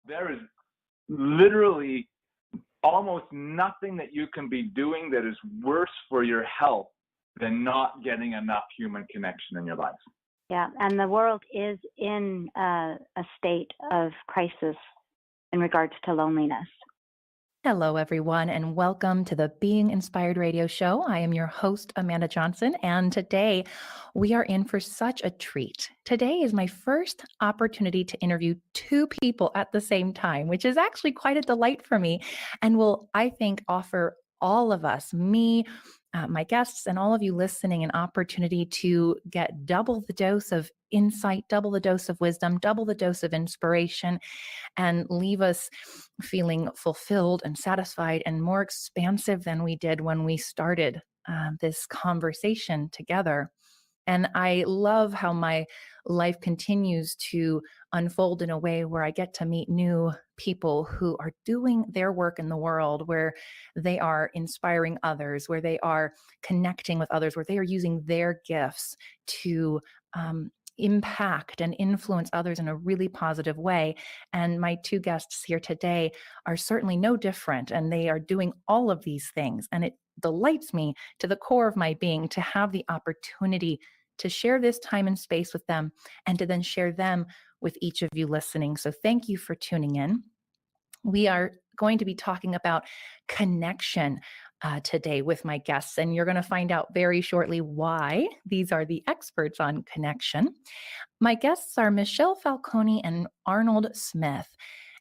There is literally almost nothing that you can be doing that is worse for your health than not getting enough human connection in your life. Yeah, and the world is in a state of crisis in regards to loneliness. Hello, everyone, and welcome to the Being Inspired Radio Show. I am your host, Amanda Johnson, and today we are in for such a treat. Today is my first opportunity to interview two people at the same time, which is actually quite a delight for me and will, I think, offer all of us, me, my guests, and all of you listening, an opportunity to get double the dose of insight, double the dose of wisdom, double the dose of inspiration, and leave us feeling fulfilled and satisfied and more expansive than we did when we started this conversation together. And I love how my life continues to unfold in a way where I get to meet new people who are doing their work in the world, where they are inspiring others, where they are connecting with others, where they are using their gifts to impact and influence others in a really positive way. And my two guests here today are certainly no different, and they are doing all of these things. And it delights me to the core of my being to have the opportunity to share this time and space with them and to then share them with each of you listening. So thank you for tuning in. We are going to be talking about connection today with my guests, and you're going to find out very shortly why these are the experts on connection. My guests are Michelle Falcone and Rnold Smith.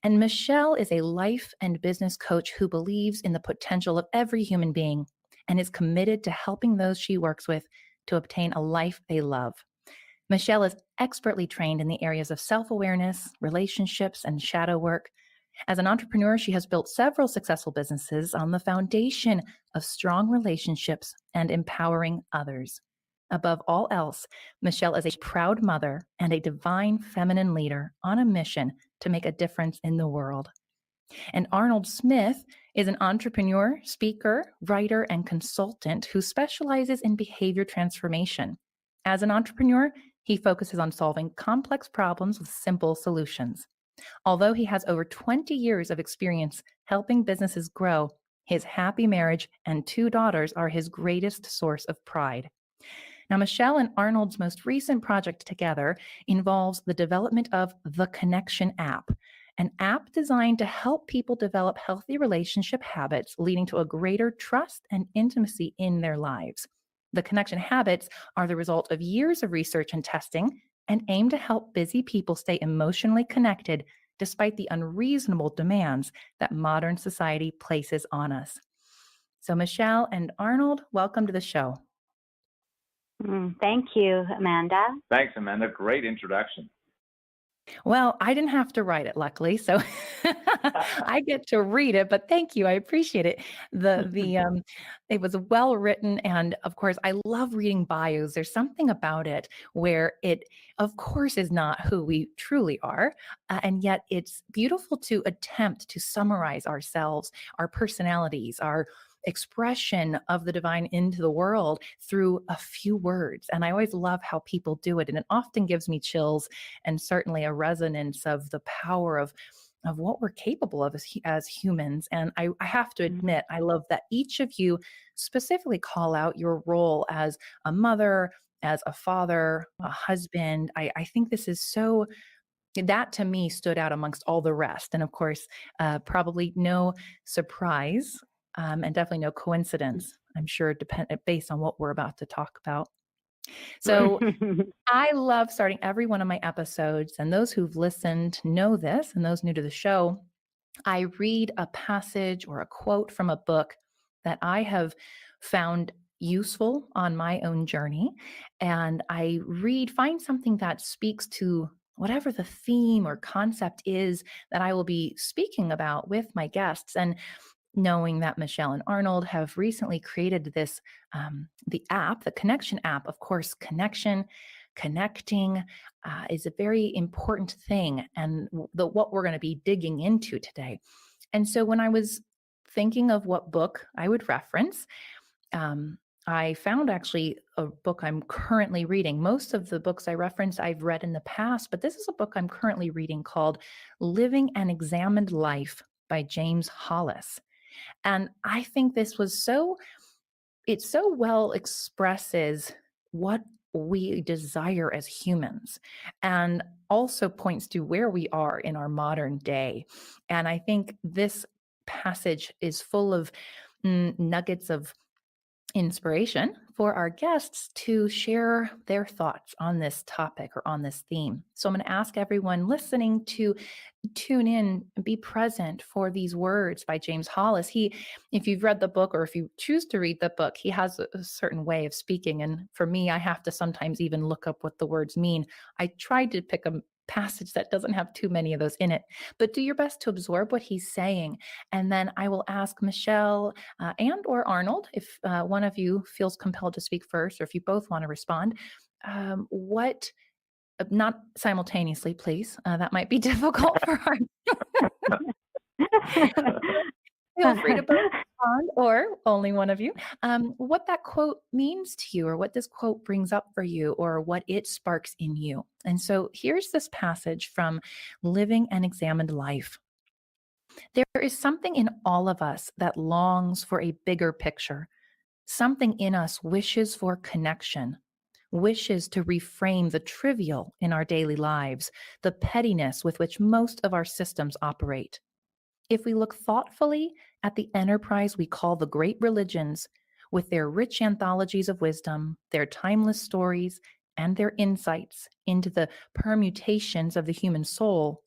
And Michelle is a life and business coach who believes in the potential of every human being and is committed to helping those she works with to obtain a life they love. Michelle is expertly trained in the areas of self-awareness, relationships, and shadow work. As an entrepreneur, she has built several successful businesses on the foundation of strong relationships and empowering others. Above all else, Michelle is a proud mother and a divine feminine leader on a mission to make a difference in the world. And Rnold Smith is an entrepreneur, speaker, writer, and consultant who specializes in behavior transformation. As an entrepreneur, he focuses on solving complex problems with simple solutions. Although he has over 20 years of experience helping businesses grow, his happy marriage and 2 daughters are his greatest source of pride. Now, Michelle and Rnold's most recent project together involves the development of the Connection app, an app designed to help people develop healthy relationship habits, leading to a greater trust and intimacy in their lives. The Connection habits are the result of years of research and testing and aim to help busy people stay emotionally connected despite the unreasonable demands that modern society places on us. So, Michelle and Rnold, welcome to the show. Thank you, Amanda. Thanks, Amanda. Great introduction. Well, I didn't have to write it, luckily, so I get to read it. But thank you, I appreciate it. It was well written, and of course, I love reading bios. There's something about it where it, of course, is not who we truly are, and yet it's beautiful to attempt to summarize ourselves, our personalities, our expression of the divine into the world through a few words. And I always love how people do it. And it often gives me chills and certainly a resonance of the power of what we're capable of as humans. And I have to admit, I love that each of you specifically call out your role as a mother, as a father, a husband. I think this is so, that to me stood out amongst all the rest. And of course, probably no surprise. And definitely no coincidence, I'm sure, based on what we're about to talk about. So I love starting every one of my episodes, and those who've listened know this, and those new to the show, I read a passage or a quote from a book that I have found useful on my own journey. And I find something that speaks to whatever the theme or concept is that I will be speaking about with my guests. And knowing that Michelle and Rnold have recently created this, the app, the Connection app, of course, connecting is a very important thing, and what we're going to be digging into today. And so when I was thinking of what book I would reference, I found actually a book I'm currently reading. Most of the books I referenced I've read in the past, but this is a book I'm currently reading called Living an Examined Life by James Hollis. And I think this was it so well expresses what we desire as humans and also points to where we are in our modern day. And I think this passage is full of nuggets of inspiration for our guests to share their thoughts on this topic or on this theme. So I'm going to ask everyone listening to tune in and be present for these words by James Hollis. If you've read the book or if you choose to read the book, he has a certain way of speaking. And for me, I have to sometimes even look up what the words mean. I tried to pick a passage that doesn't have too many of those in it, but do your best to absorb what he's saying. And then I will ask Michelle and or Rnold, if one of you feels compelled to speak first, or if you both want to respond, what not simultaneously, please. That might be difficult for our. Feel free to both respond, or only one of you. What that quote means to you, or what this quote brings up for you, or what it sparks in you. And so here's this passage from Living an Examined Life. There is something in all of us that longs for a bigger picture. Something in us wishes for connection, wishes to reframe the trivial in our daily lives, the pettiness with which most of our systems operate. If we look thoughtfully at the enterprise we call the great religions, with their rich anthologies of wisdom, their timeless stories, and their insights into the permutations of the human soul,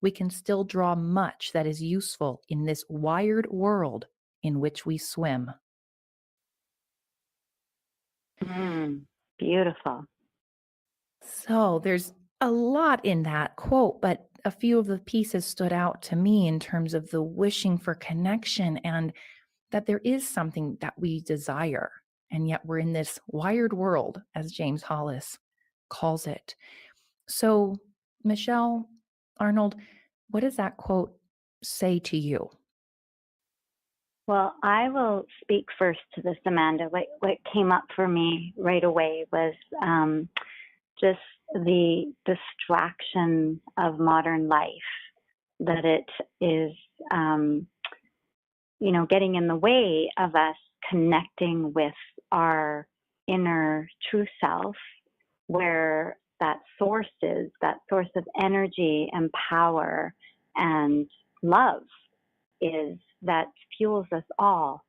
we can still draw much that is useful in this wired world in which we swim. Beautiful. So there's a lot in that quote, but a few of the pieces stood out to me in terms of the wishing for connection and that there is something that we desire. And yet we're in this wired world, as James Hollis calls it. So, Michelle, Rnold, what does that quote say to you? Well, I will speak first to this, Amanda. What came up for me right away was just the distraction of modern life, that it is, getting in the way of us connecting with our inner true self, where that source is, that source of energy and power and love is, that fuels us all.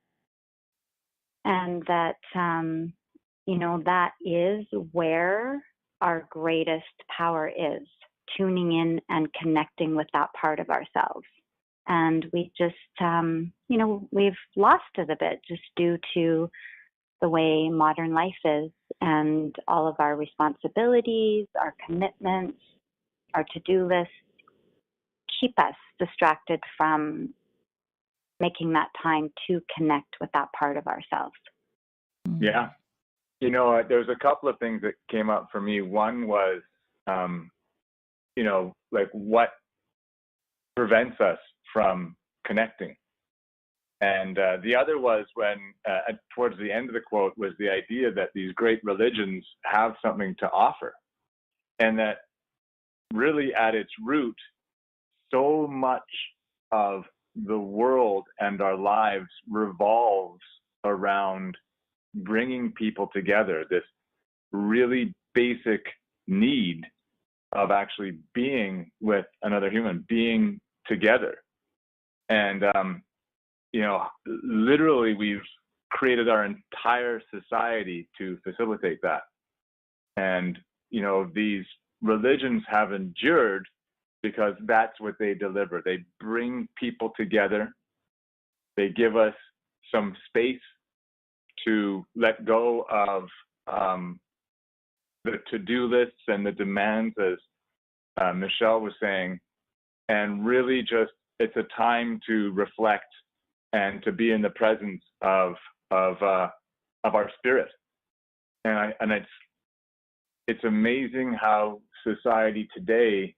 And that, that is where our greatest power is, tuning in and connecting with that part of ourselves. And we just, we've lost it a bit just due to the way modern life is and all of our responsibilities, our commitments, our to-do lists keep us distracted from making that time to connect with that part of ourselves. Yeah. There's a couple of things that came up for me. One was, like what prevents us from connecting. And the other was when, towards the end of the quote, was the idea that these great religions have something to offer. And that really at its root, so much of the world and our lives revolves around bringing people together, this really basic need of actually being with another human, being together. And, literally we've created our entire society to facilitate that. And, these religions have endured because that's what they deliver. They bring people together. They give us some space to let go of the to-do lists and the demands, as Michelle was saying, and really just it's a time to reflect and to be in the presence of our spirit. And it's amazing how society today,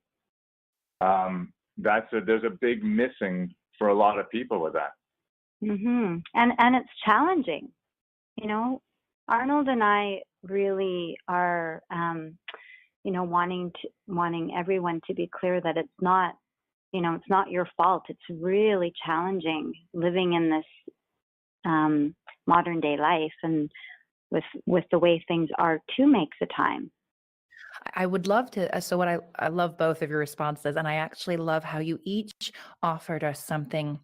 there's a big missing for a lot of people with that. And it's challenging. Rnold and I really are, wanting everyone to be clear that it's not, it's not your fault. It's really challenging living in this modern day life, and with the way things are, to make the time. I would love to. So, what I love both of your responses, and I actually love how you each offered us something,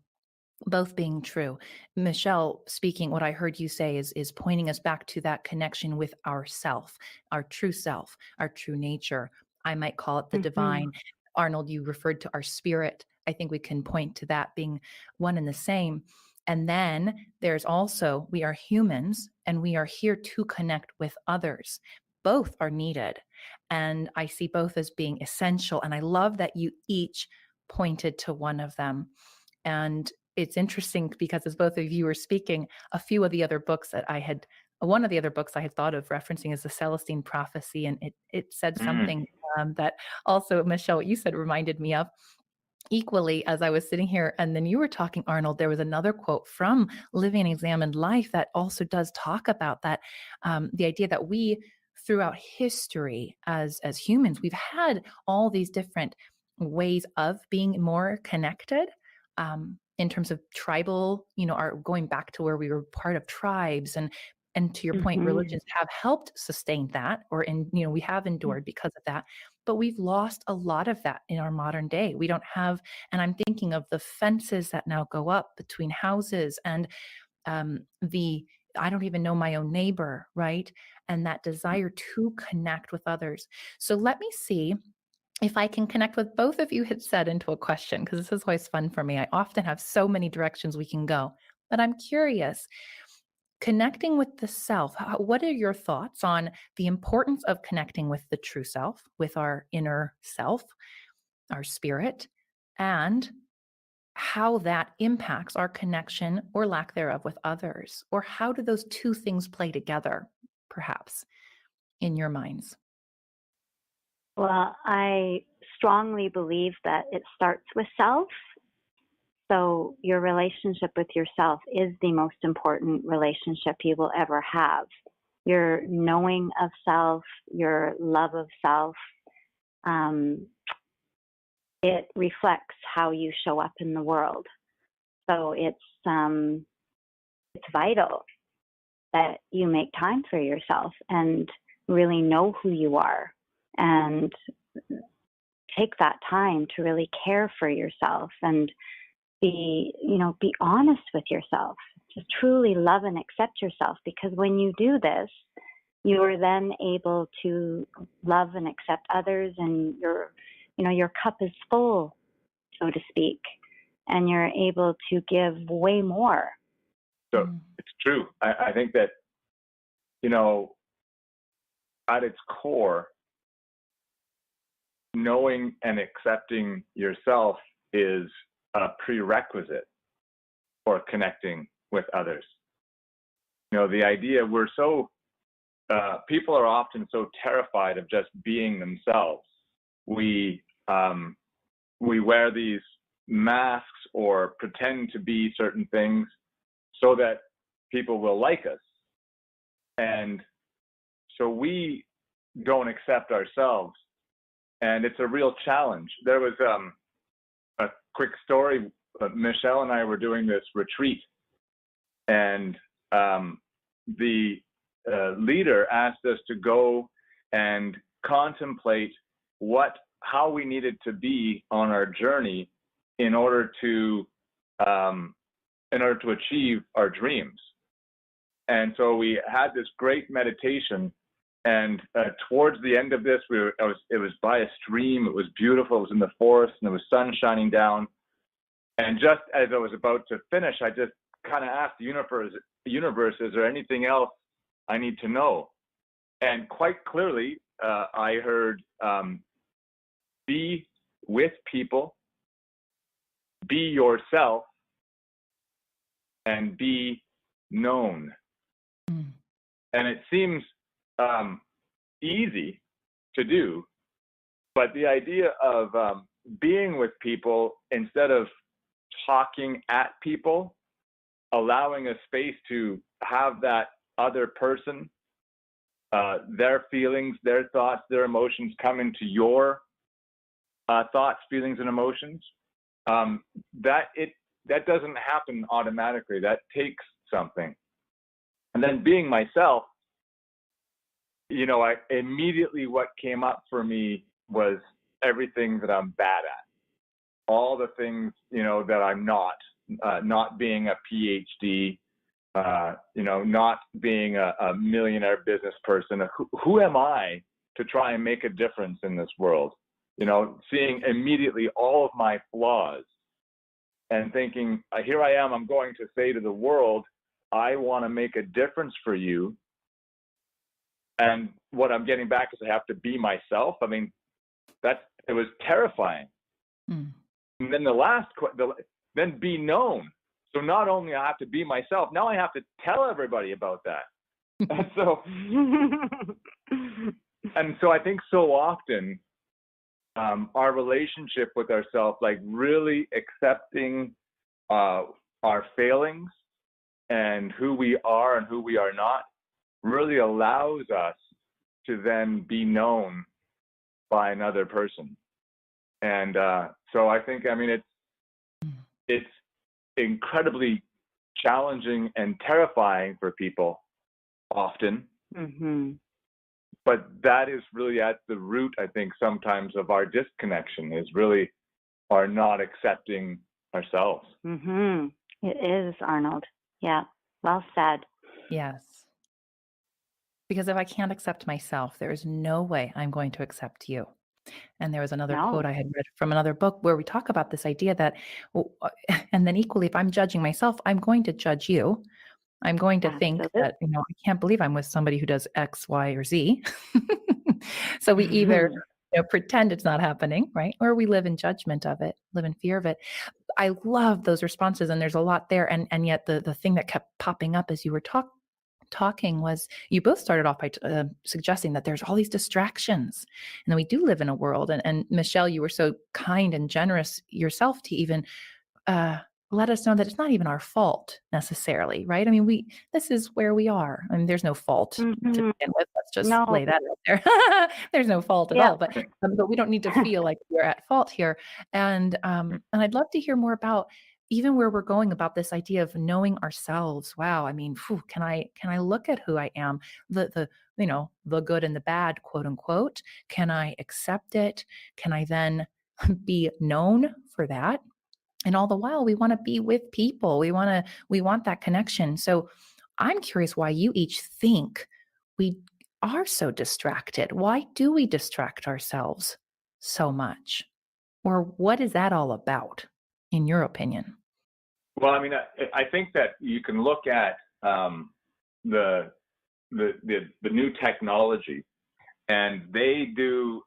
both being true. Michelle, speaking, what I heard you say is pointing us back to that connection with ourself, our true self, our true nature. I might call it the Mm-hmm. divine. Rnold, you referred to our spirit. I think we can point to that being one and the same. And then there's also, we are humans and we are here to connect with others. Both are needed. And I see both as being essential. And I love that you each pointed to one of them. And it's interesting because as both of you were speaking, a few of the other books that one of the other books I had thought of referencing is the Celestine Prophecy. And it said something that also, Michelle, what you said reminded me of. Equally, as I was sitting here and then you were talking, Rnold, there was another quote from Living an Examined Life that also does talk about that, the idea that we, throughout history as humans, we've had all these different ways of being more connected, in terms of tribal, our going back to where we were part of tribes, and to your point, Mm-hmm. religions have helped sustain that, we have endured because of that. But we've lost a lot of that in our modern day. We don't have, and I'm thinking of the fences that now go up between houses, and I don't even know my own neighbor, right? And that desire to connect with others. So let me see if I can connect with both of you had said into a question, because this is always fun for me. I often have so many directions we can go, but I'm curious. Connecting with the self, what are your thoughts on the importance of connecting with the true self, with our inner self, our spirit, and how that impacts our connection or lack thereof with others? Or how do those two things play together, perhaps, in your minds? Well, I strongly believe that it starts with self. So your relationship with yourself is the most important relationship you will ever have. Your knowing of self, your love of self, it reflects how you show up in the world. So it's vital that you make time for yourself and really know who you are, and take that time to really care for yourself and be honest with yourself, to truly love and accept yourself. Because when you do this, you are then able to love and accept others, and your cup is full, so to speak, and you're able to give way more. So it's true. I think that, at its core, knowing and accepting yourself is a prerequisite for connecting with others. The idea, people are often so terrified of just being themselves. We wear these masks or pretend to be certain things so that people will like us. And so we don't accept ourselves. And it's a real challenge. There was a quick story. Michelle and I were doing this retreat, and the leader asked us to go and contemplate how we needed to be on our journey in order to achieve our dreams. And so we had this great meditation, and towards the end of this, it was by a stream. It was beautiful. It was in the forest, and there was sun shining down. And just as I was about to finish, I just kind of asked the universe, is there anything else I need to know? And quite clearly, I heard, be with people, be yourself, and be known. And it seems easy to do, but the idea of being with people instead of talking at people, allowing a space to have that other person, their feelings, their thoughts, their emotions come into your thoughts, feelings, and emotions, that doesn't happen automatically. That takes something. And then being myself, you know, I immediately, what came up for me was everything that I'm bad at, all the things, you know, that I'm not being a PhD, you know, not being a millionaire business person. Who am I to try and make a difference in this world? You know, seeing immediately all of my flaws and thinking, here I am, I'm going to say to the world, I want to make a difference for you. And what I'm getting back is I have to be myself. I mean, it was terrifying. Mm. And then then be known. So not only I have to be myself, now I have to tell everybody about that. And so I think so often our relationship with ourselves, like really accepting our failings and who we are and who we are not, really allows us to then be known by another person. And so I think, I mean, it's incredibly challenging and terrifying for people often. Mm-hmm. But that is really at the root, I think, sometimes of our disconnection, is really our not accepting ourselves. Mm-hmm. It is, Rnold. Yeah, well said. Yes. Because if I can't accept myself, there is no way I'm going to accept you. And there was another quote I had read from another book where we talk about this idea that, and then equally, if I'm judging myself, I'm going to judge you. I'm going to think that, you know, I can't believe I'm with somebody who does X, Y, or Z. So we either pretend it's not happening, right? Or we live in judgment of it, live in fear of it. I love those responses, and there's a lot there. And yet the thing that kept popping up as you were talking was, you both started off by suggesting that there's all these distractions, and that we do live in a world. And Michelle, you were so kind and generous yourself to even let us know that it's not even our fault necessarily, right? I mean, this is where we are. I mean, there's no fault to begin with. Let's just lay that out there. There's no fault at all, but we don't need to feel like we're at fault here. And I'd love to hear more about even where we're going about this idea of knowing ourselves. Wow. I mean, can I look at who I am, the good and the bad, quote unquote? Can I accept it? Can I then be known for that? And all the while, we want to be with people. We want that connection. So I'm curious why you each think we are so distracted. Why do we distract ourselves so much? Or what is that all about, in your opinion? Well, I mean, I think that you can look at the new technology, and they do.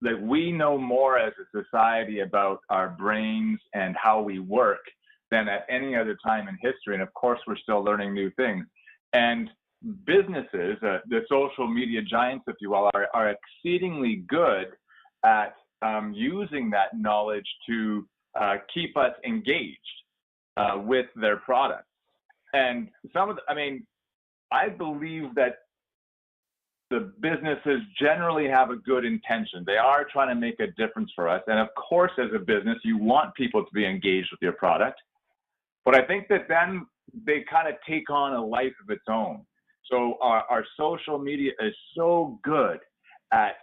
That we know more as a society about our brains and how we work than at any other time in history. And of course, we're still learning new things. And businesses, the social media giants, if you will, are exceedingly good at using that knowledge to keep us engaged with their products. And I believe that the businesses generally have a good intention. They are trying to make a difference for us. And of course, as a business, you want people to be engaged with your product. But I think that then they kind of take on a life of its own. So our social media is so good at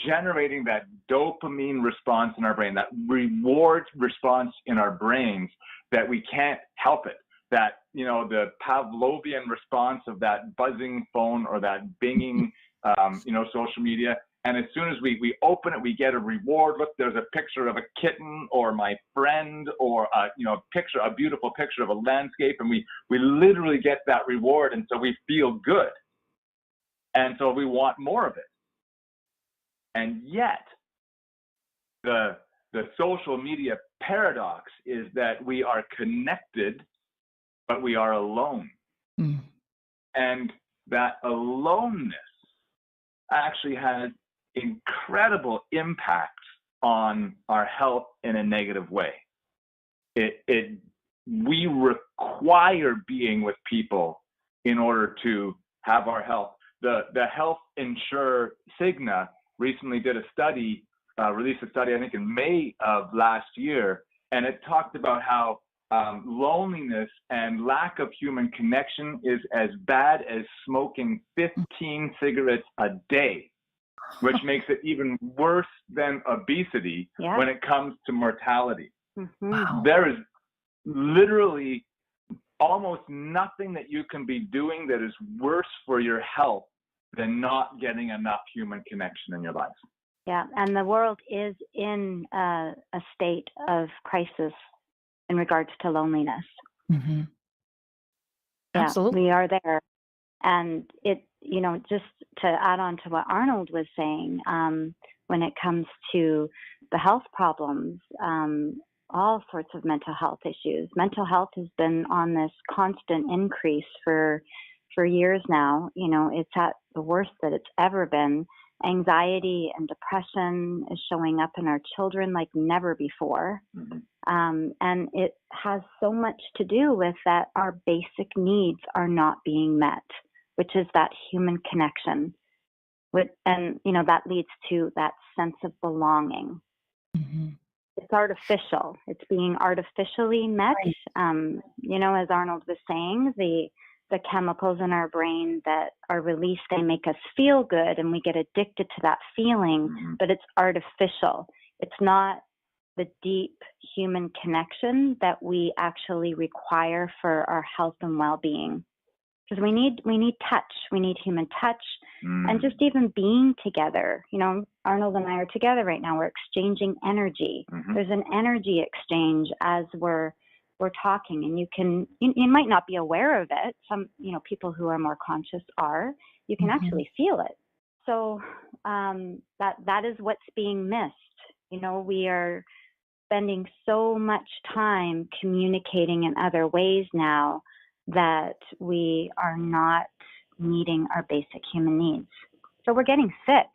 generating that dopamine response in our brain, that reward response in our brains, that we can't help it. That, the Pavlovian response of that buzzing phone or that binging, social media. And as soon as we open it, we get a reward. Look, there's a picture of a kitten or my friend, or a beautiful picture of a landscape, and we literally get that reward, and so we feel good, and so we want more of it. And yet, the social media paradox is that we are connected, but we are alone. Mm. And that aloneness actually has incredible impact on our health in a negative way. We require being with people in order to have our health. The health insurer Cigna recently did a study, released a study, I think in May of last year, and it talked about how loneliness and lack of human connection is as bad as smoking 15 cigarettes a day, which makes it even worse than obesity when it comes to mortality. Wow. There is literally almost nothing that you can be doing that is worse for your health than not getting enough human connection in your life. Yeah, and the world is in a state of crisis in regards to loneliness. Mm-hmm. Yeah, Absolutely. we are there. And it, just to add on to what Rnold was saying, when it comes to the health problems, all sorts of mental health issues. Mental health has been on this constant increase for years now. It's at the worst that it's ever been. Anxiety and depression is showing up in our children like never before. And it has so much to do with that our basic needs are not being met, which is that human connection. And, that leads to that sense of belonging. Mm-hmm. It's artificial. It's being artificially met. Right. As Rnold was saying, the chemicals in our brain that are released, they make us feel good and we get addicted to that feeling, but it's artificial. It's not the deep human connection that we actually require for our health and well-being. Because we need touch. We need human touch. And just even being together. Rnold and I are together right now. We're exchanging energy. There's an energy exchange as we're talking, and you might not be aware of it. Some, people who are more conscious are. You can actually feel it. So that is what's being missed. We are spending so much time communicating in other ways now that we are not meeting our basic human needs. So we're getting sick.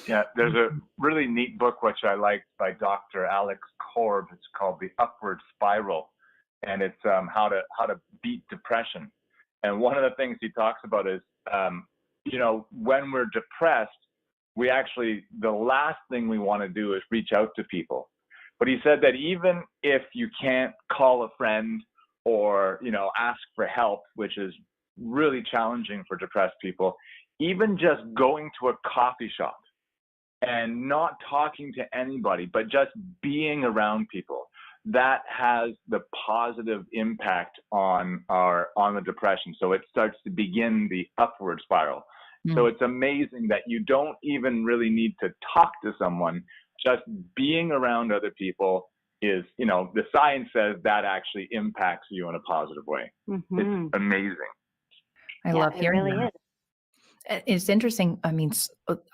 Yeah, there's a really neat book which I liked by Dr. Alex Korb. It's called The Upward Spiral, and it's how to beat depression. And one of the things he talks about is, when we're depressed, the last thing we want to do is reach out to people. But he said that even if you can't call a friend or, ask for help, which is really challenging for depressed people, even just going to a coffee shop and not talking to anybody, but just being around people, that has the positive impact on the depression. So it starts to begin the upward spiral. So it's amazing that you don't even really need to talk to someone. Just being around other people is, the science says that actually impacts you in a positive way. It's amazing. I love hearing really that. Is. It's interesting. I mean,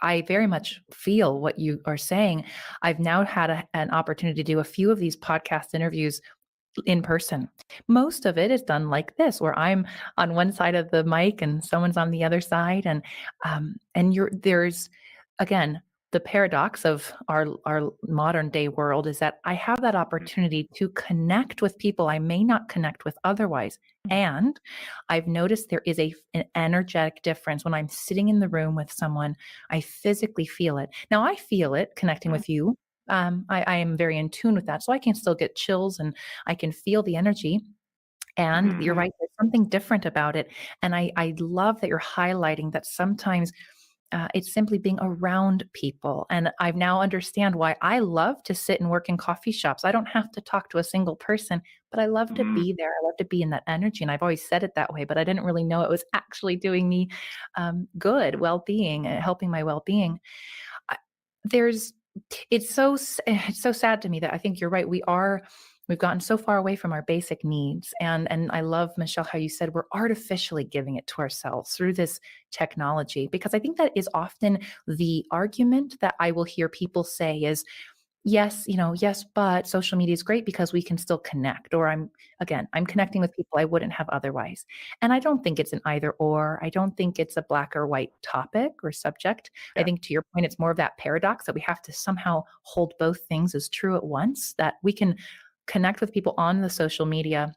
I very much feel what you are saying. I've now had an opportunity to do a few of these podcast interviews in person. Most of it is done like this, where I'm on one side of the mic and someone's on the other side. And there's, again, the paradox of our modern day world is that I have that opportunity to connect with people I may not connect with otherwise. And I've noticed there is an energetic difference when I'm sitting in the room with someone. I physically feel it. Now I feel it connecting with you. I am very in tune with that. So I can still get chills and I can feel the energy. And you're right, there's something different about it. And I love that you're highlighting that sometimes it's simply being around people. And I now understand why I love to sit and work in coffee shops. I don't have to talk to a single person, but I love to be there. I love to be in that energy. And I've always said it that way, but I didn't really know it was actually doing me good, well-being, helping my well-being. It's so sad to me that I think you're right. We've gotten so far away from our basic needs. And I love, Michelle, how you said we're artificially giving it to ourselves through this technology, because I think that is often the argument that I will hear people say is, yes, but social media is great because we can still connect, or I'm connecting with people I wouldn't have otherwise. And I don't think it's an either or. I don't think it's a black or white topic or subject. Yeah. I think, to your point, it's more of that paradox that we have to somehow hold both things as true at once, that we can connect with people on the social media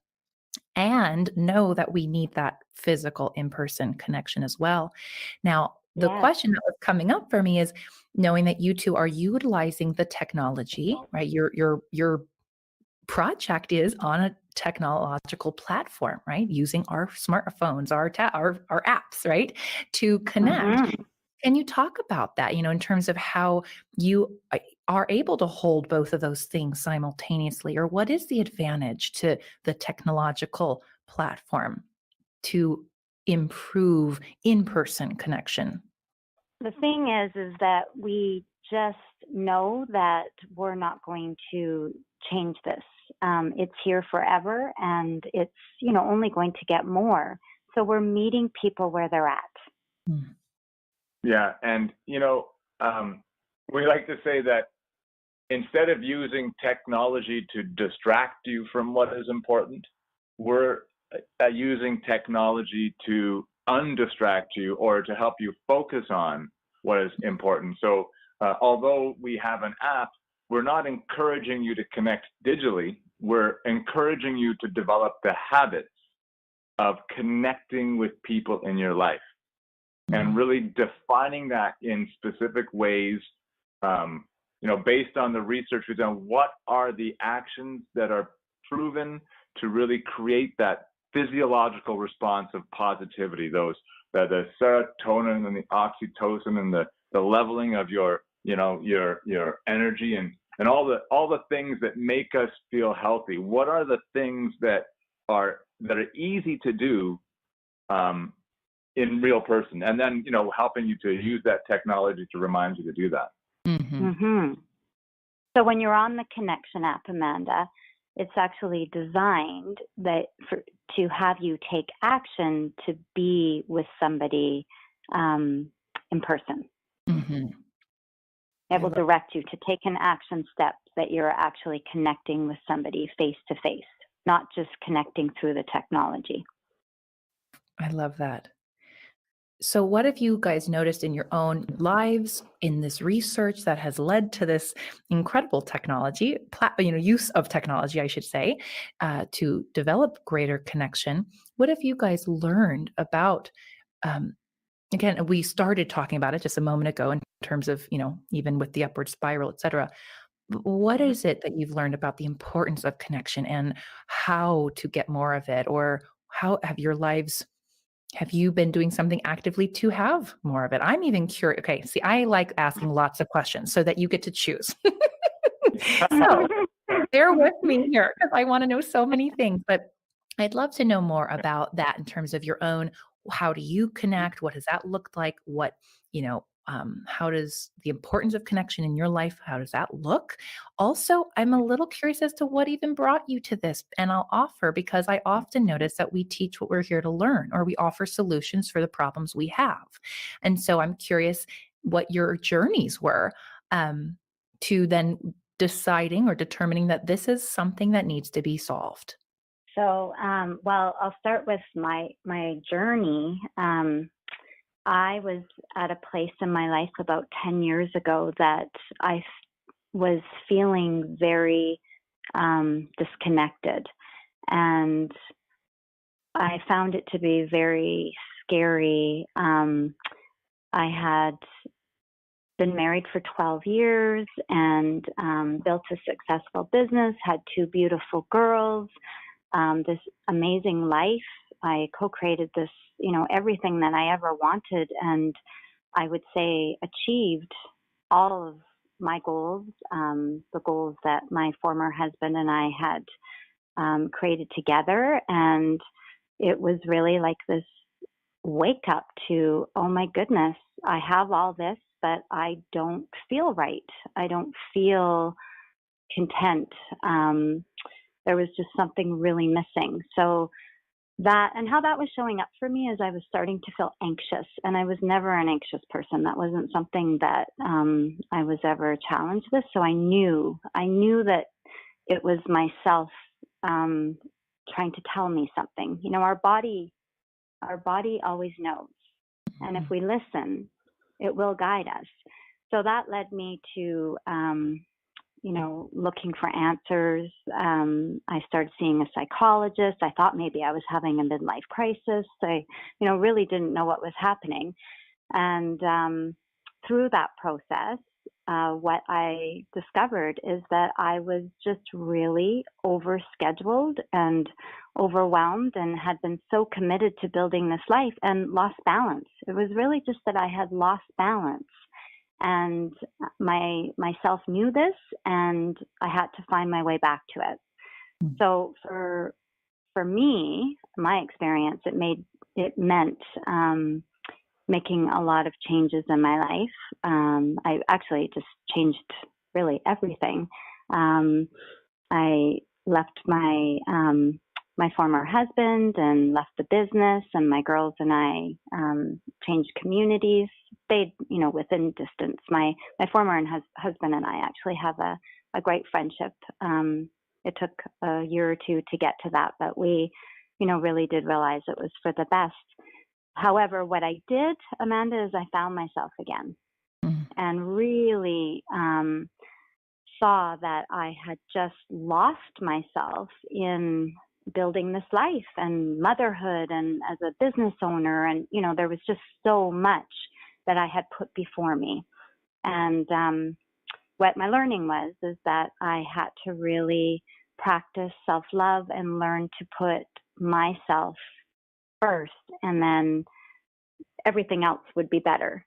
and know that we need that physical in-person connection as well. Now, the Yes. question that was coming up for me is knowing that you two are utilizing the technology, right? Your project is on a technological platform, right? Using our smartphones, our apps, right, to connect. Mm-hmm. Can you talk about that, in terms of how you are able to hold both of those things simultaneously, or what is the advantage to the technological platform to improve in-person connection? The thing is that we just know that we're not going to change this. It's here forever, and it's only going to get more. So we're meeting people where they're at. Mm. Yeah, and we like to say that instead of using technology to distract you from what is important, we're using technology to undistract you or to help you focus on what is important. So although we have an app, we're not encouraging you to connect digitally. We're encouraging you to develop the habits of connecting with people in your life and really defining that in specific ways, based on the research we've done. What are the actions that are proven to really create that physiological response of positivity? The serotonin and the oxytocin and the leveling of your energy and all the things that make us feel healthy. What are the things that are easy to do in real person, and then helping you to use that technology to remind you to do that. Mm-hmm. Mm-hmm. So when you're on the Connection app, Amanda, it's actually designed to have you take action to be with somebody in person. Mm-hmm. It will direct you to take an action step that you're actually connecting with somebody face to face, not just connecting through the technology. I love that. So what have you guys noticed in your own lives in this research that has led to this incredible technology, use of technology, I should say, to develop greater connection? What have you guys learned about, again, we started talking about it just a moment ago in terms of, even with the upward spiral, et cetera. What is it that you've learned about the importance of connection and how to get more of it? Or how have you been doing something actively to have more of it? I'm even curious. Okay, see, I like asking lots of questions so that you get to choose. So bear with me here because I want to know so many things, but I'd love to know more about that in terms of your own. How do you connect? What does that look like? How does the importance of connection in your life, how does that look? Also, I'm a little curious as to what even brought you to this. And I'll offer, because I often notice that we teach what we're here to learn, or we offer solutions for the problems we have. And so I'm curious what your journeys were to then deciding or determining that this is something that needs to be solved. So, I'll start with my journey. I was at a place in my life about 10 years ago that I was feeling very disconnected. And I found it to be very scary. I had been married for 12 years and built a successful business, had 2 beautiful girls, this amazing life. I co-created this, everything that I ever wanted, and I would say achieved all of my goals, the goals that my former husband and I had created together. And it was really like this wake up to, oh my goodness, I have all this, but I don't feel right. I don't feel content. There was just something really missing. So that, and how that was showing up for me is I was starting to feel anxious, and I was never an anxious person. That wasn't something that I was ever challenged with. So I knew that it was myself trying to tell me something. Our body always knows, and if we listen, it will guide us. So that led me to looking for answers. I started seeing a psychologist. I thought maybe I was having a midlife crisis. I, really didn't know what was happening. And through that process, what I discovered is that I was just really overscheduled and overwhelmed and had been so committed to building this life and lost balance. It was really just that I had lost balance. And myself knew this, and I had to find my way back to it. So for me, my experience, it meant making a lot of changes in my life. I actually just changed really everything. I left my former husband and left the business, and my girls and I changed communities, stayed, within distance. My former husband and I actually have a great friendship. It took a year or two to get to that, but we, really did realize it was for the best. However, what I did, Amanda, is I found myself again and really saw that I had just lost myself in building this life and motherhood and as a business owner. And, there was just so much that I had put before me. And what my learning is that I had to really practice self-love and learn to put myself first, and then everything else would be better.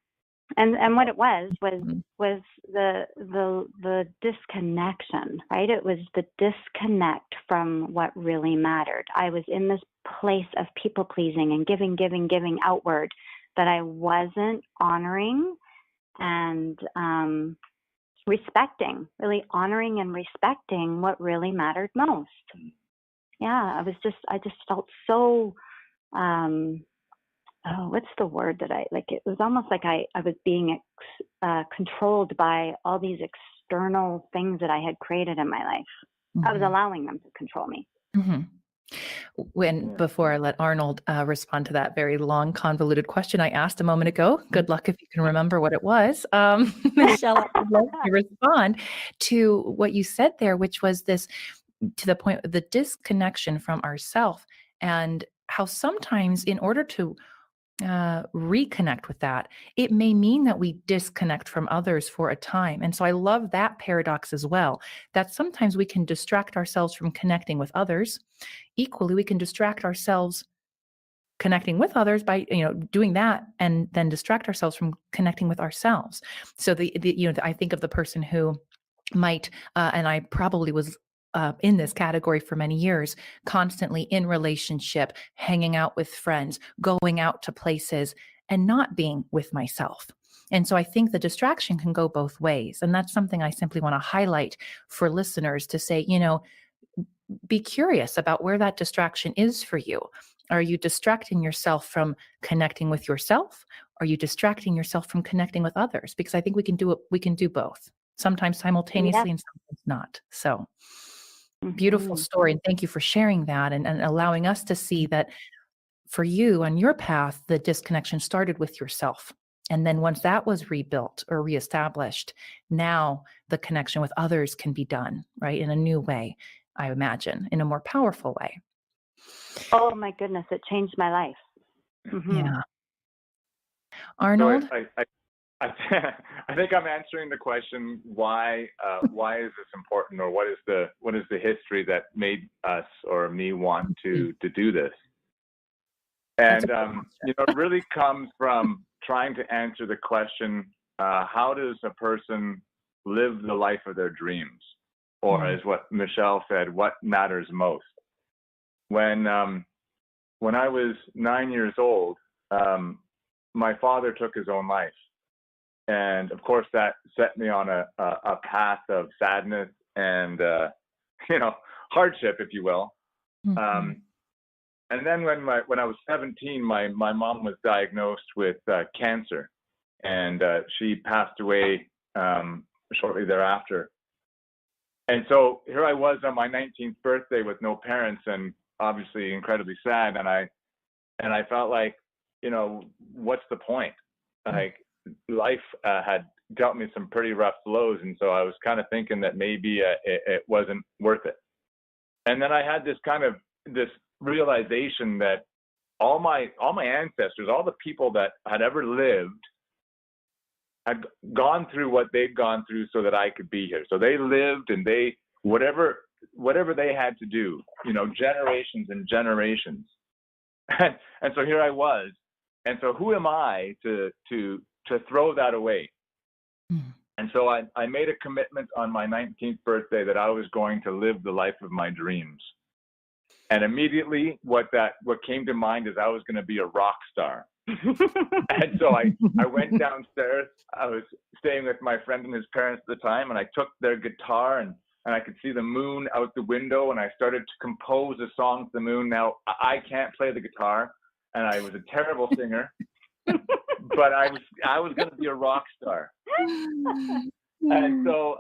And what it was the disconnection, right? It was the disconnect from what really mattered. I was in this place of people pleasing and giving outward that I wasn't honoring and respecting, really honoring and respecting what really mattered most. Yeah, I just felt so, what's the word that it was almost like I was being controlled by all these external things that I had created in my life. Mm-hmm. I was allowing them to control me. Mm-hmm. Before I let Rnold respond to that very long, convoluted question I asked a moment ago, good luck if you can remember what it was. Michelle, I would love to respond to what you said there, which was this, to the point of the disconnection from ourself, and how sometimes in order to reconnect with that, it may mean that we disconnect from others for a time. And so I love that paradox as well, that sometimes we can distract ourselves from connecting with others. Equally, we can distract ourselves connecting with others by, doing that, and then distract ourselves from connecting with ourselves. So I think of the person who might, and I probably was in this category for many years, constantly in relationship, hanging out with friends, going out to places, and not being with myself. And so I think the distraction can go both ways. And that's something I simply want to highlight for listeners to say, be curious about where that distraction is for you. Are you distracting yourself from connecting with yourself? Are you distracting yourself from connecting with others? Because I think we can do it. We can do both, sometimes simultaneously and sometimes not. So beautiful story. And thank you for sharing that and allowing us to see that for you on your path, the disconnection started with yourself. And then once that was rebuilt or reestablished, now the connection with others can be done, right, in a new way, I imagine, in a more powerful way. Oh my goodness, it changed my life. Mm-hmm. Yeah. Rnold? So I think I'm answering the question, why is this important, or what is the history that made us or me want to do this? And it really comes from trying to answer the question, how does a person live the life of their dreams? Or as what Michelle said, what matters most? When I was 9 years old, my father took his own life. And of course, that set me on a path of sadness and, hardship, if you will. Mm-hmm. And then when I was 17, my mom was diagnosed with cancer, and she passed away shortly thereafter. And so here I was on my 19th birthday with no parents, and obviously incredibly sad. And I felt like, what's the point? Like, life had dealt me some pretty rough blows, and so I was kind of thinking that maybe it wasn't worth it. And then I had this realization that all my ancestors, all the people that had ever lived, had gone through what they'd gone through so that I could be here. So they lived, and they whatever they had to do, generations and generations. And so here I was. And so who am I to throw that away? Mm. And so I made a commitment on my 19th birthday that I was going to live the life of my dreams. And immediately what came to mind is I was going to be a rock star. And so I went downstairs. I was staying with my friend and his parents at the time, and I took their guitar, and I could see the moon out the window, and I started to compose a song to the moon. Now, I can't play the guitar, and I was a terrible singer, but I was going to be a rock star. And so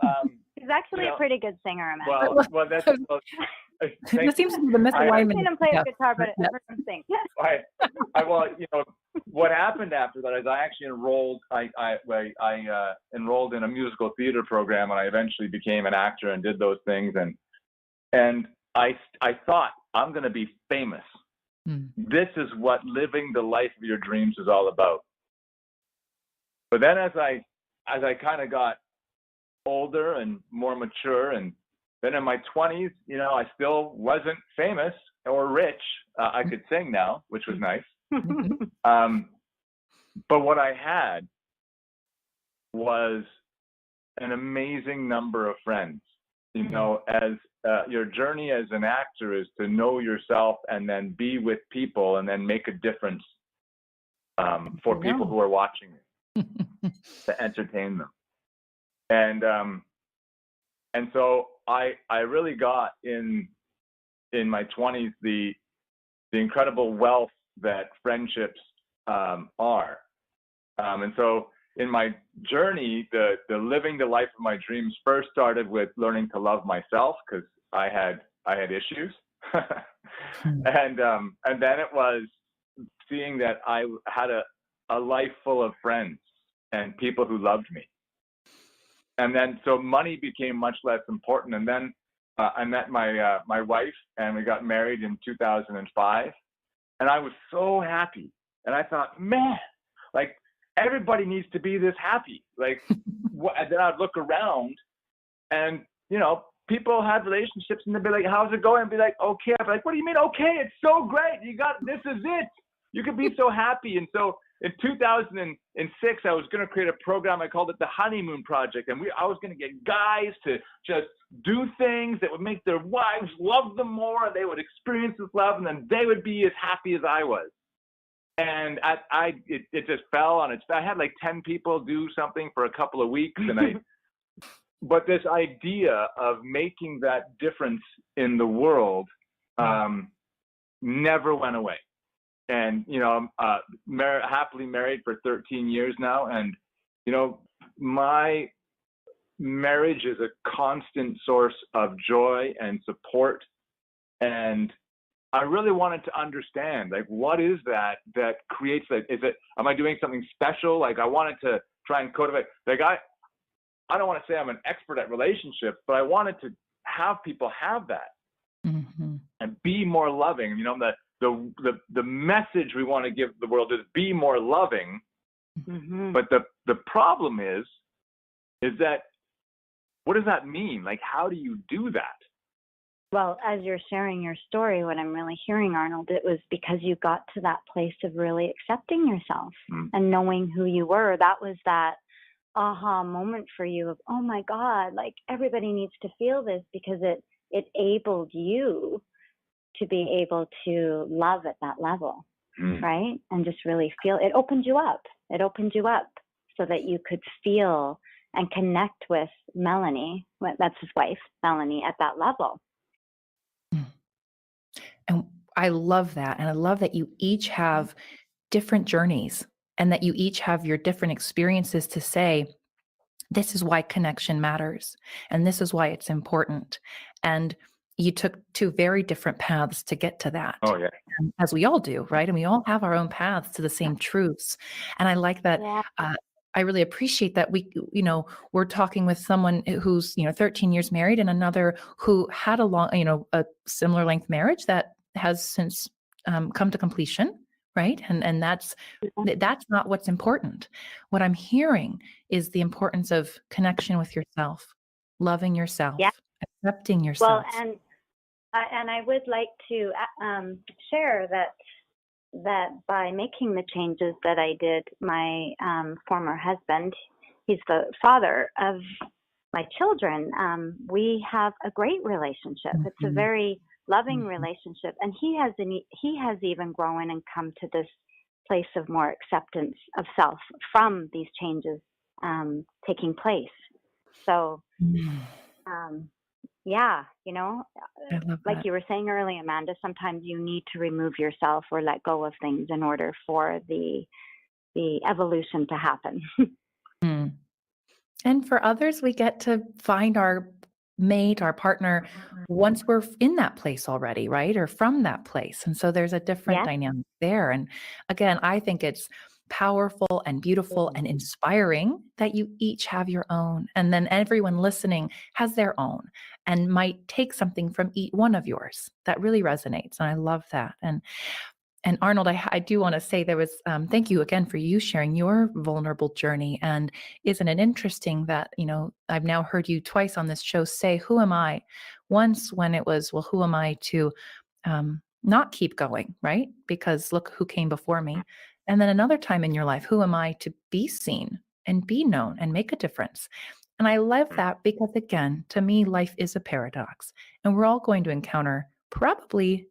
he's actually a pretty good singer, Amanda. Well, that's that seems to be the misalignment. I've seen him play the guitar, but I've heard him sing. What happened after that is I actually enrolled. I enrolled in a musical theater program, and I eventually became an actor and did those things. And I thought, I'm going to be famous. This is what living the life of your dreams is all about. But then as I kind of got older and more mature, and then in my 20s, I still wasn't famous or rich. I could sing now, which was nice. But what I had was an amazing number of friends. As your journey as an actor is to know yourself and then be with people and then make a difference for people who are watching you, to entertain them. And so I really got in my 20s the incredible wealth that friendships are. And so in my journey, the living the life of my dreams first started with learning to love myself, because I had issues. And then it was seeing that I had a life full of friends and people who loved me. And then so money became much less important. And then I met my wife, and we got married in 2005. And I was so happy. And I thought, man, like, everybody needs to be this happy. Like, and then I'd look around, and people had relationships, and they'd be like, "How's it going?" And be like, "Okay." I'd be like, "What do you mean, okay? It's so great. This is it. You could be so happy." And so in 2006, I was going to create a program. I called it the Honeymoon Project, and I was going to get guys to just do things that would make their wives love them more, and they would experience this love, and then they would be as happy as I was. And it just fell on its. I had like 10 people do something for a couple of weeks, and but this idea of making that difference in the world never went away. And I'm happily married for 13 years now, and my marriage is a constant source of joy and support. And I really wanted to understand, like, what is that creates that? Am I doing something special? Like, I wanted to try and cultivate. Like, I don't want to say I'm an expert at relationships, but I wanted to have people have that and be more loving. The message we want to give the world is be more loving. But the problem is that, what does that mean? Like, how do you do that? Well, as you're sharing your story, what I'm really hearing, Rnold, it was because you got to that place of really accepting yourself and knowing who you were. That was that aha moment for you of, oh my God, like, everybody needs to feel this, because it enabled you to be able to love at that level, right? And just really feel, it opened you up. It opened you up so that you could feel and connect with Melanie, that's his wife, Melanie, at that level. And I love that. And I love that you each have different journeys, and that you each have your different experiences to say, this is why connection matters, and this is why it's important. And you took two very different paths to get to that. Oh, yeah. As we all do, right? And we all have our own paths to the same truths. And I like that I really appreciate that we're talking with someone who's, 13 years married and another who had a similar length marriage that has since come to completion, right? And that's not what's important. What I'm hearing is the importance of connection with yourself, loving Yeah. yourself, accepting Well, yourself. and I would like to share that by making the changes that I did, my former husband, he's the father of my children. We have a great relationship. Mm-hmm. It's a very loving Mm-hmm. relationship, and he has even grown and come to this place of more acceptance of self from these changes taking place. So, yeah, I love like that. you were saying earlier, Amanda, sometimes you need to remove yourself or let go of things in order for the evolution to happen. Mm. And for others, we get to find our mate, our partner, once we're in that place already, right? Or from that place. And so there's a different Yes. dynamic there. And again, I think it's powerful and beautiful and inspiring that you each have your own. And then everyone listening has their own and might take something from each one of yours that really resonates. And I love that. And Rnold, I do want to say there was, thank you again for you sharing your vulnerable journey. And isn't it interesting that, I've now heard you twice on this show say, who am I? Once when it was, well, who am I to not keep going, right? Because look who came before me. And then another time in your life, who am I to be seen and be known and make a difference? And I love that because, again, to me, life is a paradox. And we're all going to encounter probably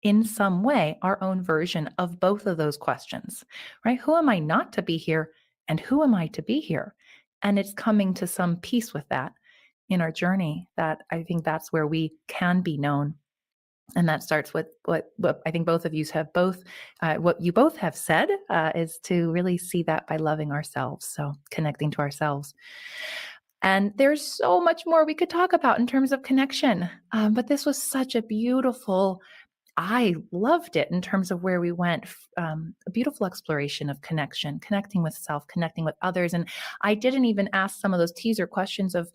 in some way our own version of both of those questions, right? Who am I not to be here? And who am I to be here? And it's coming to some peace with that in our journey that I think that's where we can be known. And that starts with what I think both of you have what you both have said is to really see that by loving ourselves. So connecting to ourselves. And there's so much more we could talk about in terms of connection. But this was such a beautiful, I loved it in terms of where we went, a beautiful exploration of connection, connecting with self, connecting with others. And I didn't even ask some of those teaser questions of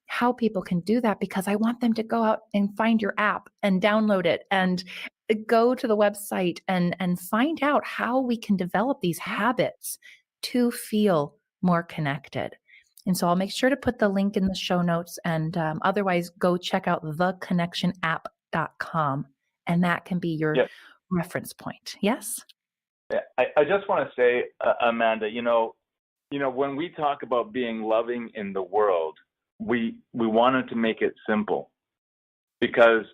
how people can do that because I want them to go out and find your app and download it and go to the website and find out how we can develop these habits to feel more connected. And so I'll make sure to put the link in the show notes, and otherwise go check out theconnectionapp.com. And that can be your reference point. Yes? Yeah, I just want to say, Amanda, when we talk about being loving in the world, we wanted to make it simple because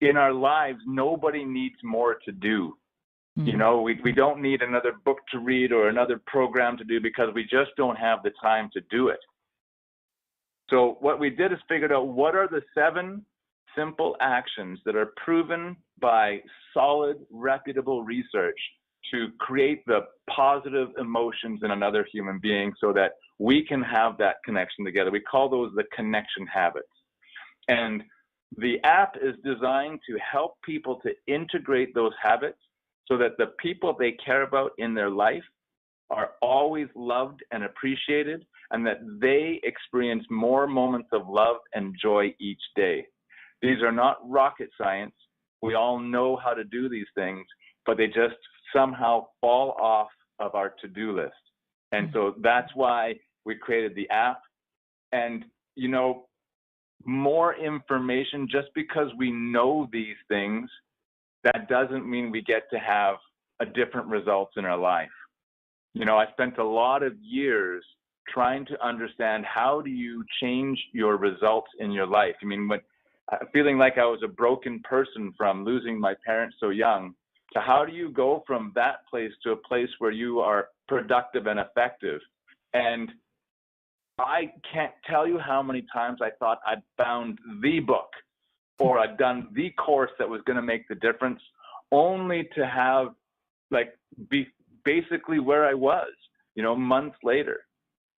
in our lives, nobody needs more to do. Mm-hmm. We don't need another book to read or another program to do because we just don't have the time to do it. So what we did is figured out what are the 7 simple actions that are proven by solid, reputable research to create the positive emotions in another human being so that we can have that connection together. We call those the connection habits. And the app is designed to help people to integrate those habits so that the people they care about in their life are always loved and appreciated, and that they experience more moments of love and joy each day. These are not rocket science. We all know how to do these things, but they just somehow fall off of our to-do list. And so that's why we created the app. And, more information, just because we know these things, that doesn't mean we get to have a different results in our life. I spent a lot of years trying to understand how do you change your results in your life. Feeling like I was a broken person from losing my parents so young, to how do you go from that place to a place where you are productive and effective? And I can't tell you how many times I thought I'd found the book or I'd done the course that was going to make the difference, only to have be basically where I was, months later.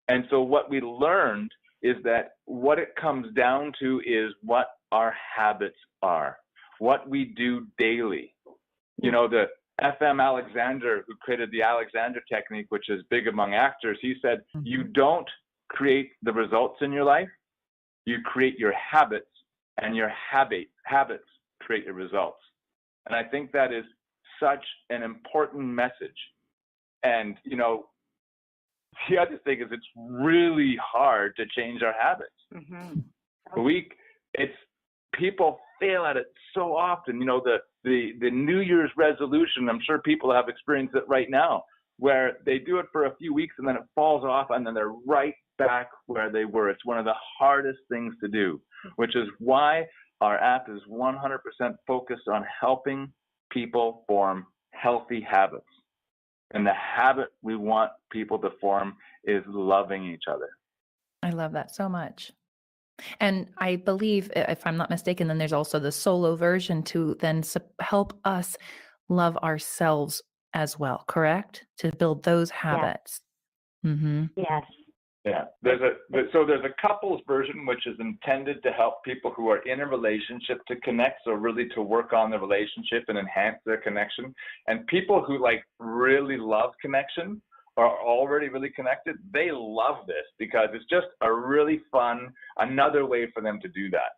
And so what we learned is that what it comes down to is what our habits are, what we do daily. The FM Alexander, who created the Alexander technique, which is big among actors, he said, you don't create the results in your life, you create your habits, and your habits create your results. And I think that is such an important message. And, you know, the other thing is it's really hard to change our habits. Mm-hmm. People fail at it so often. You know, the New Year's resolution, I'm sure people have experienced it right now, where they do it for a few weeks and then it falls off and then they're right back where they were. It's one of the hardest things to do, which is why our app is 100% focused on helping people form healthy habits. And the habit we want people to form is loving each other. I love that so much. And I believe, if I'm not mistaken, then there's also the solo version to then help us love ourselves as well, correct? To build those habits. Yes. Mm-hmm. Yes. Yeah. There's a couples version, which is intended to help people who are in a relationship to connect. So really to work on the relationship and enhance their connection. And people who like really love connection, are already really connected, they love this because it's just a really fun, another way for them to do that.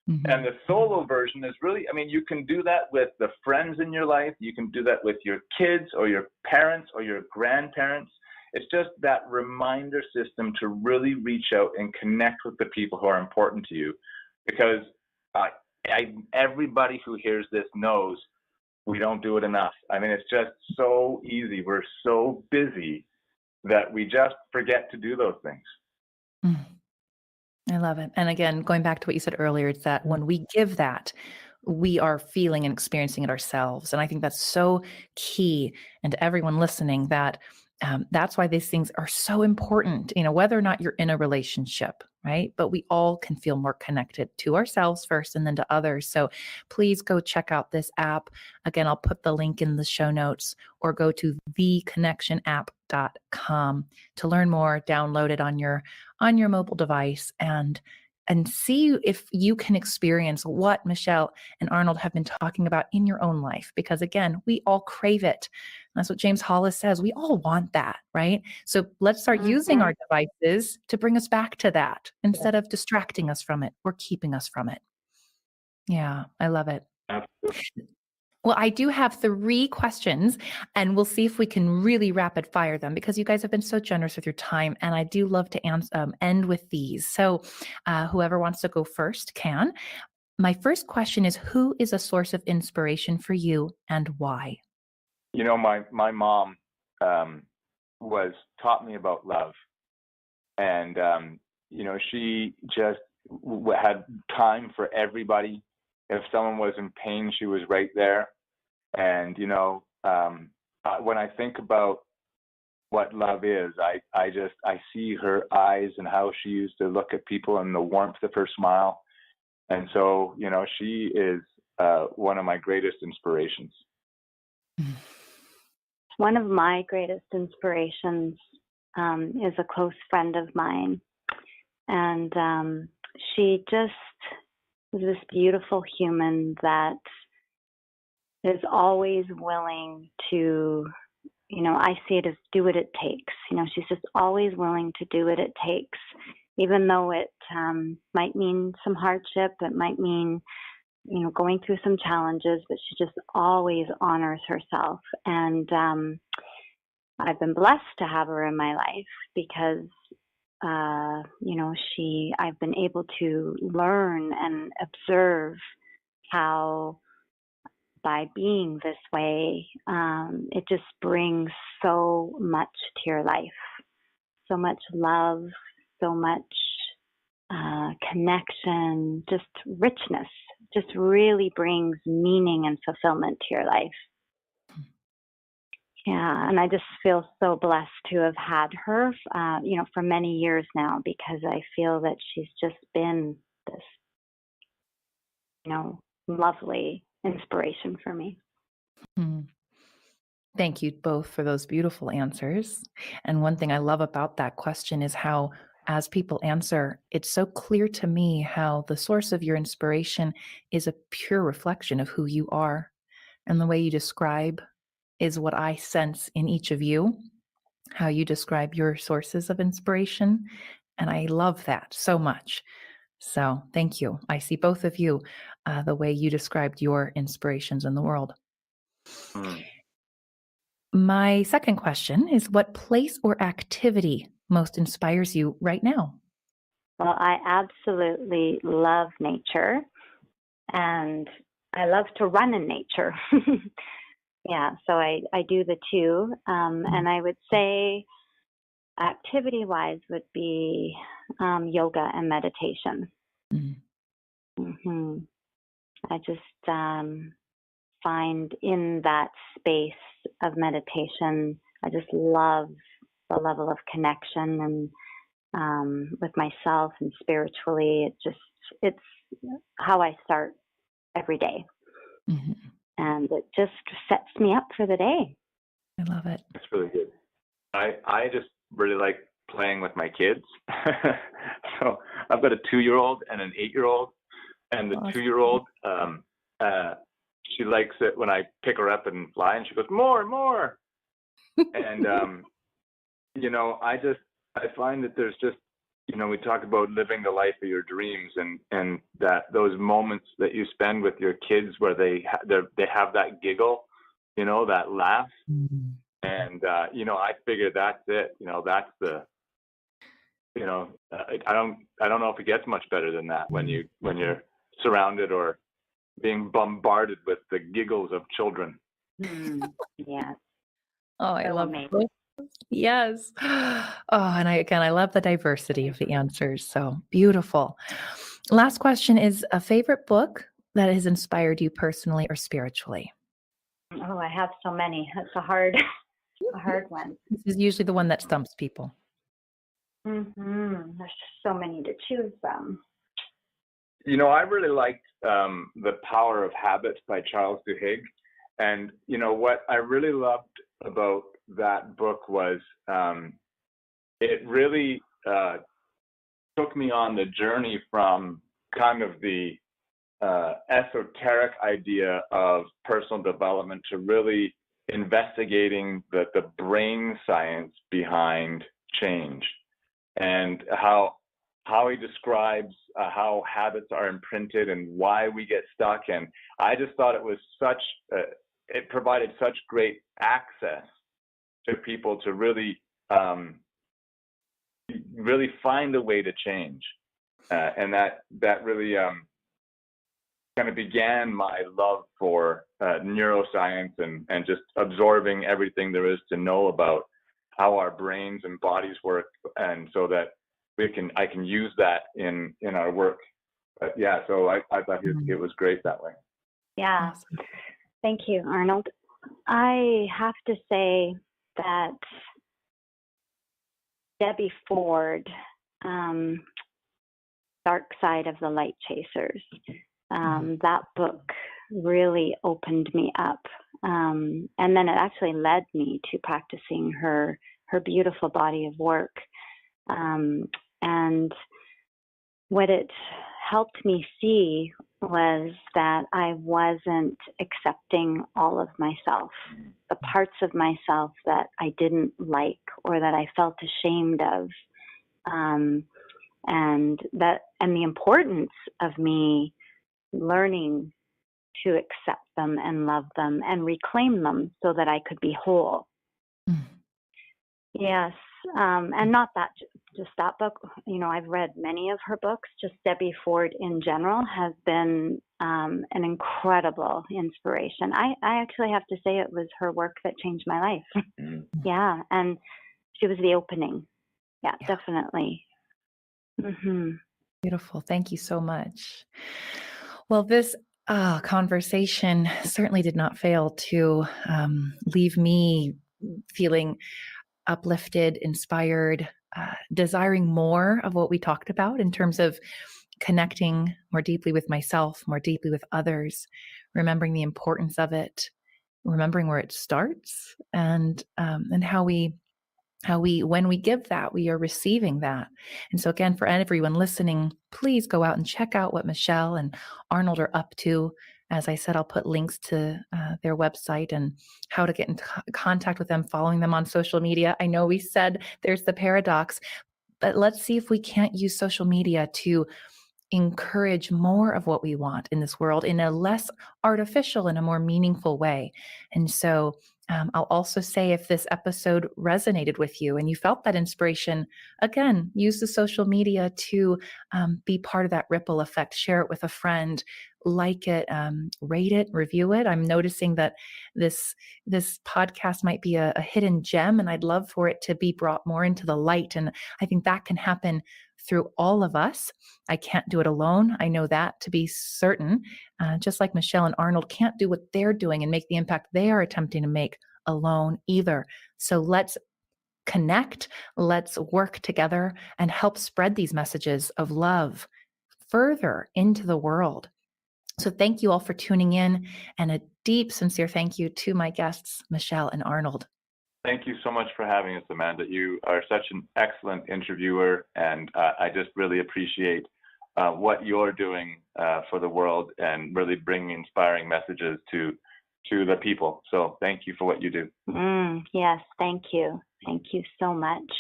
Mm-hmm. And the solo version is really, I mean, you can do that with the friends in your life. You can do that with your kids or your parents or your grandparents. It's just that reminder system to really reach out and connect with the people who are important to you. Because everybody who hears this knows we don't do it enough. I mean, it's just so easy. We're so busy that we just forget to do those things. I love it. And again, going back to what you said earlier, it's that when we give that, we are feeling and experiencing it ourselves. And I think that's so key. And to everyone listening, that that's why these things are so important, you know, whether or not you're in a relationship, right? But we all can feel more connected to ourselves first and then to others. So please go check out this app. Again, I'll put the link in the show notes, or go to theconnectionapp.com to learn more, download it on your mobile device, and see if you can experience what Michelle and Rnold have been talking about in your own life. Because again, we all crave it. That's what James Hollis says. We all want that, right? So let's start using our devices to bring us back to that instead of distracting us from it or keeping us from it. Yeah, I love it. Well, I do have 3 questions, and we'll see if we can really rapid fire them, because you guys have been so generous with your time, and I do love to end with these. So whoever wants to go first can. My first question is, who is a source of inspiration for you and why? You know, my mom taught me about love, and you know, she just had time for everybody. If someone was in pain, she was right there. And, you know, when I think about what love is, I see her eyes and how she used to look at people and the warmth of her smile. And so, you know, she is one of my greatest inspirations. One of my greatest inspirations is a close friend of mine. And she just is this beautiful human that is always willing to, you know, I see it as do what it takes. You know, she's just always willing to do what it takes, even though it might mean some hardship. It might mean, you know, going through some challenges, but she just always honors herself. And I've been blessed to have her in my life because you know, I've been able to learn and observe how by being this way, it just brings so much to your life, so much love, so much connection, just richness, just really brings meaning and fulfillment to your life. Yeah, and I just feel so blessed to have had her, you know, for many years now, because I feel that she's just been this, you know, lovely inspiration for me. Thank you both for those beautiful answers. And one thing I love about that question is how, as people answer, it's so clear to me how the source of your inspiration is a pure reflection of who you are, and the way you describe is what I sense in each of you, how you describe your sources of inspiration. And I love that so much. So thank you. I see both of you the way you described your inspirations in the world. Mm. My second question is, what place or activity most inspires you right now? Well, I absolutely love nature, and I love to run in nature. Yeah, so I do the two. And I would say activity-wise would be yoga and meditation. Mm. I just find in that space of meditation, I just love the level of connection and with myself and spiritually. It's how I start every day. Mm-hmm. And it just sets me up for the day. I love it. That's really good. I just really like playing with my kids. So I've got a 2-year-old and an 8-year-old, and the Awesome. 2-year-old, she likes it when I pick her up and fly, and she goes, more. And, I find that there's just, we talk about living the life of your dreams, and that those moments that you spend with your kids where they have that giggle, that laugh. Mm-hmm. And, I figure that's it, that's the, I don't know if it gets much better than that when you're surrounded or being bombarded with the giggles of children. Yeah. Oh, I So love amazing. it. Yes. Oh, and I love the diversity of the answers. So beautiful. Last question is a favorite book that has inspired you personally or spiritually. Oh, I have so many. That's a hard one. This is usually the one that stumps people. There's just so many to choose from. I really liked The Power of Habit by Charles Duhigg. And, what I really loved about that book was it really took me on the journey from kind of the esoteric idea of personal development to really investigating the brain science behind change, and how he describes how habits are imprinted and why we get stuck. And I just thought it was it provided such great access to people to really find a way to change, and that really kind of began my love for neuroscience and just absorbing everything there is to know about how our brains and bodies work, and so that I can use that in our work. But yeah, so I thought it was great that way. Yeah. Awesome. Thank you, Rnold. I have to say that Debbie Ford, Dark Side of the Light Chasers, that book really opened me up. And then it actually led me to practicing her beautiful body of work. And what it helped me see was that I wasn't accepting all of myself, the parts of myself that I didn't like or that I felt ashamed of, and the importance of me learning to accept them and love them and reclaim them so that I could be whole. Yes. And not that, just that book. I've read many of her books. Just Debbie Ford in general has been an incredible inspiration. I actually have to say it was her work that changed my life. Yeah. And she was the opening. Yeah. Definitely. Beautiful. Thank you so much. Well, this conversation certainly did not fail to leave me feeling uplifted, inspired, desiring more of what we talked about in terms of connecting more deeply with myself, more deeply with others, remembering the importance of it, remembering where it starts, and how when we give that, we are receiving that. And so again, for everyone listening, please go out and check out what Michelle and Rnold are up to. As I said, I'll put links to their website and how to get in contact with them, following them on social media. I know we said there's the paradox, but let's see if we can't use social media to encourage more of what we want in this world in a less artificial and a more meaningful way. And so I'll also say, if this episode resonated with you and you felt that inspiration, again, use the social media to be part of that ripple effect. Share it with a friend, like it, rate it, review it. I'm noticing that this podcast might be a hidden gem, and I'd love for it to be brought more into the light. And I think that can happen through all of us. I can't do it alone. I know that to be certain. Just like Michelle and Rnold can't do what they're doing and make the impact they are attempting to make alone either. So let's connect, let's work together and help spread these messages of love further into the world. So thank you all for tuning in, and a deep, sincere thank you to my guests, Michelle and Rnold. Thank you so much for having us, Amanda. You are such an excellent interviewer, and I just really appreciate what you're doing for the world and really bringing inspiring messages to the people. So thank you for what you do. Yes, thank you. Thank you so much.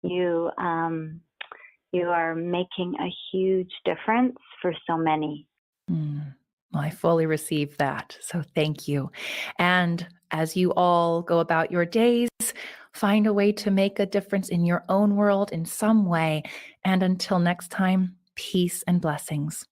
You are making a huge difference for so many. Well, I fully receive that. So thank you. And as you all go about your days, find a way to make a difference in your own world in some way. And until next time, peace and blessings.